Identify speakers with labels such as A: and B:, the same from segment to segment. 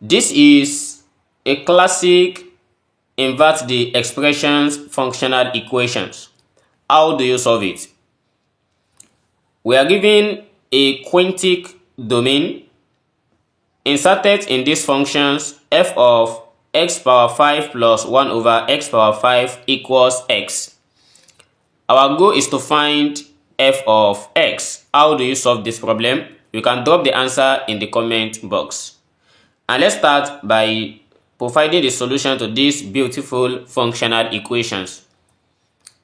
A: This is a classic invert the expressions functional equations. How do you solve it? We are given a quintic domain inserted in these functions. F of x power 5 plus 1 over x power 5 equals x. Our goal is to find f of x. How do you solve this problem? You can drop the answer in the comment box. And let's start by providing the solution to these beautiful functional equations.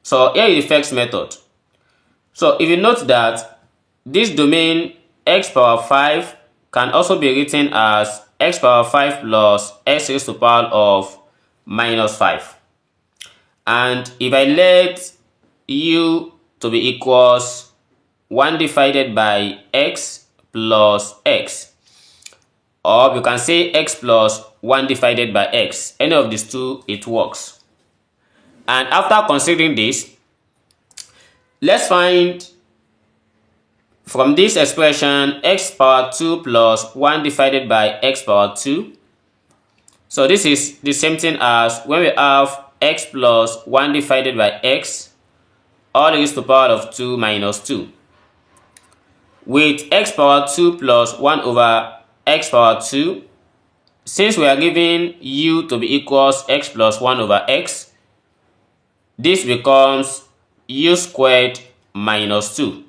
A: So here is the first method. So if you note that this domain x power 5 can also be written as x power 5 plus x raised to the power of minus 5. And if I let u to be equals 1 divided by x plus x, or you can say x plus 1 divided by x, any of these two, it works. And after considering this, let's find from this expression x power 2 plus 1 divided by x power 2. So this is the same thing as when we have x plus 1 divided by x all raised to the power of 2 minus 2. With x power 2 plus 1 over x power 2, since we are given u to be equals x plus 1 over x, this becomes u squared minus 2.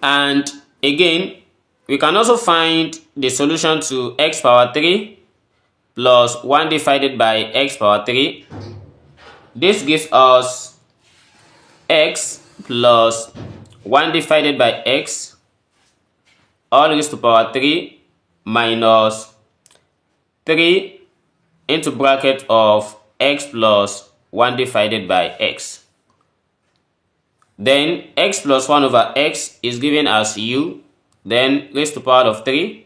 A: And again, we can also find the solution to x power 3 plus 1 divided by x power 3. This gives us x plus 1 divided by x all raised to power 3 minus 3 into bracket of x plus 1 divided by x. Then x plus 1 over x is given as u, then raised to the power of 3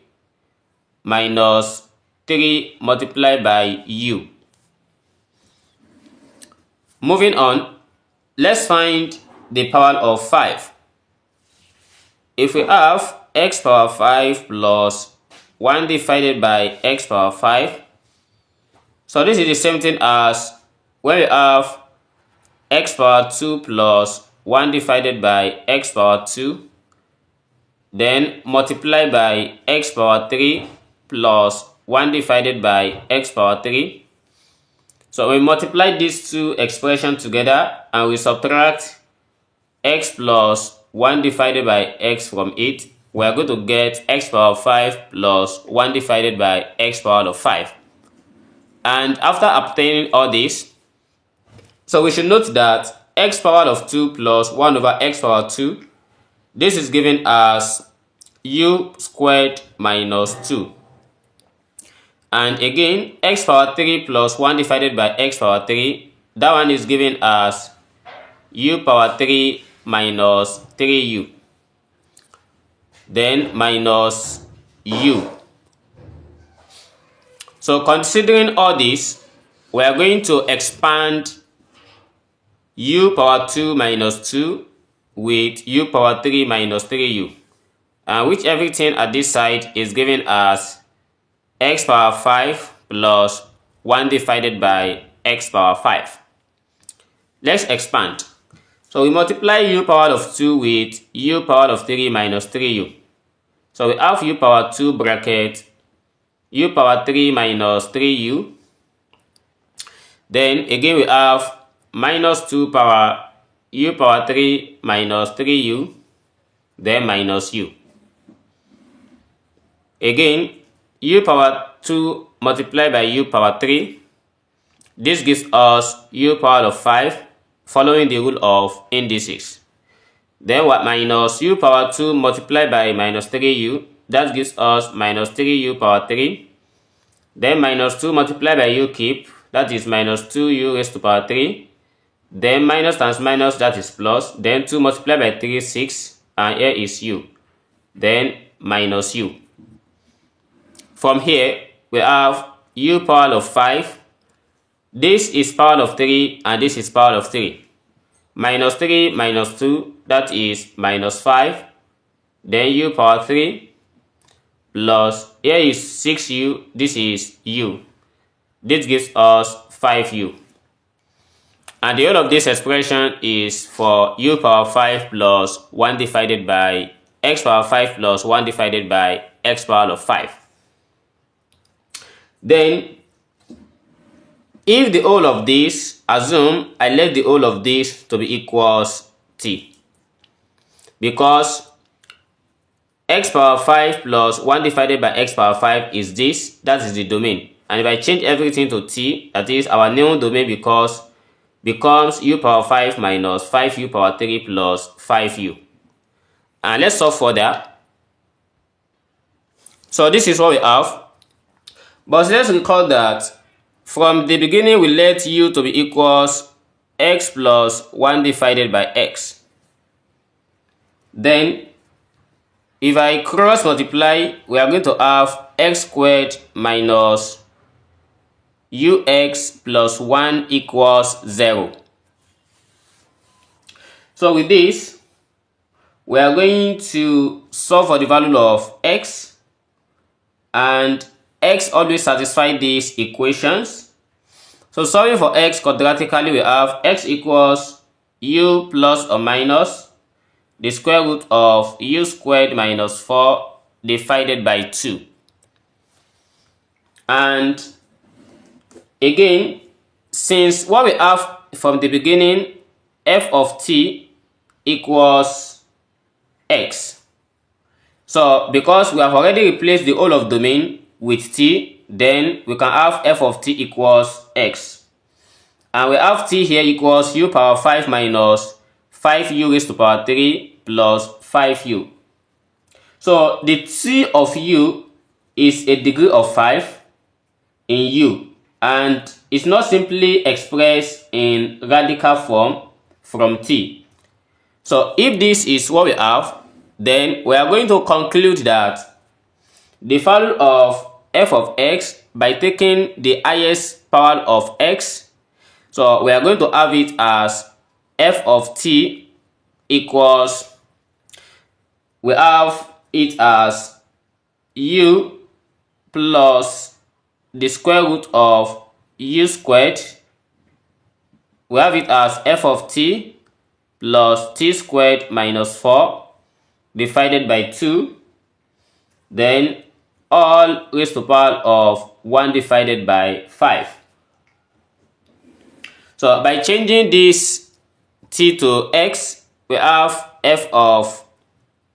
A: minus 3 multiplied by u. Moving on, let's find the power of 5. If we have x power 5 plus 1 divided by x power 5, so this is the same thing as when we have x power 2 plus 1 divided by x power 2, then multiply by x power 3 plus 1 divided by x power 3. So we multiply these two expressions together and we subtract x plus 1 divided by x from it. We are going to get x power 5 plus 1 divided by x power of 5. And after obtaining all this, so we should note that x power of 2 plus 1 over x power 2, this is given as u squared minus 2. And again, x power 3 plus 1 divided by x power 3, that one is given as u power 3 minus 3u. Then minus u. So considering all this, we are going to expand u power 2 minus 2 with u power 3 minus 3u, which everything at this side is given as x power 5 plus 1 divided by x power 5. Let's expand. So we multiply u power of 2 with u power of 3 minus 3u. So we have u power 2 bracket u power 3 minus 3u. Then again we have minus 2 power u power 3 minus 3u, then minus u. Again, u power 2 multiplied by u power 3. This gives us u power of 5 following the rule of indices. Then what minus u power 2 multiplied by minus 3u, that gives us minus 3u power 3. Then minus 2 multiplied by u cube, that is minus 2u raised to power 3. Then minus times minus, that is plus. Then 2 multiplied by 3 is 6, and here is u. Then minus u. From here, we have u power of 5. This is power of 3, and this is power of 3. Minus 3 minus 2, that is minus 5. Then u power 3 plus here is 6u, this is u. This gives us 5u. And the whole of this expression is for u power 5 plus 1 divided by x power 5 plus 1 divided by x power of 5. Then, if the whole of this, assume I let the whole of this to be equals t. Because x power 5 plus 1 divided by x power 5 is this, that is the domain. And if I change everything to t, that is our new domain becomes u power 5 minus 5u power 3 plus 5u. And let's solve for that. So this is what we have. But let's recall that from the beginning we let u to be equals x plus 1 divided by x. Then if I cross multiply, we are going to have x squared minus ux plus 1 equals 0. So with this, we are going to solve for the value of x, and x always satisfies these equations. So solving for x quadratically, we have x equals u plus or minus the square root of u squared minus 4 divided by 2. And again, since what we have from the beginning, f of t equals x. So because we have already replaced the whole of domain with t, then we can have f of t equals x. And we have t here equals u power 5 minus 5u raised to power 3 plus 5u. So the t of u is a degree of 5 in u, and it's not simply expressed in radical form from t. So if this is what we have, then we are going to conclude that the value of f of x by taking the highest power of x, so we are going to have it as f of t equals, we have it as u plus the square root of u squared. We have it as f of t plus t squared minus 4 divided by 2, then all raised to power of 1 divided by 5. So by changing this t to x, we have f of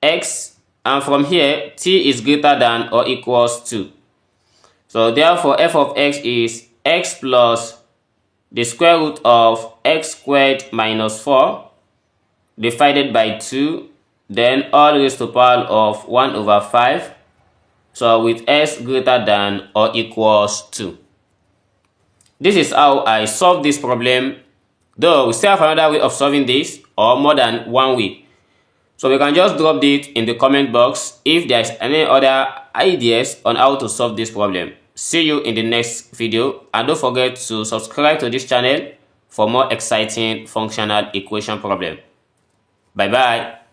A: x, and from here t is greater than or equals 2. So therefore f of x is x plus the square root of x squared minus 4 divided by 2, then all raised to power of 1 over 5. So with s greater than or equals 2. This is how I solve this problem, though we still have another way of solving this, or more than one way. So we can just drop it in the comment box if there's any other ideas on how to solve this problem. See you in the next video, and don't forget to subscribe to this channel for more exciting functional equation problem. Bye bye.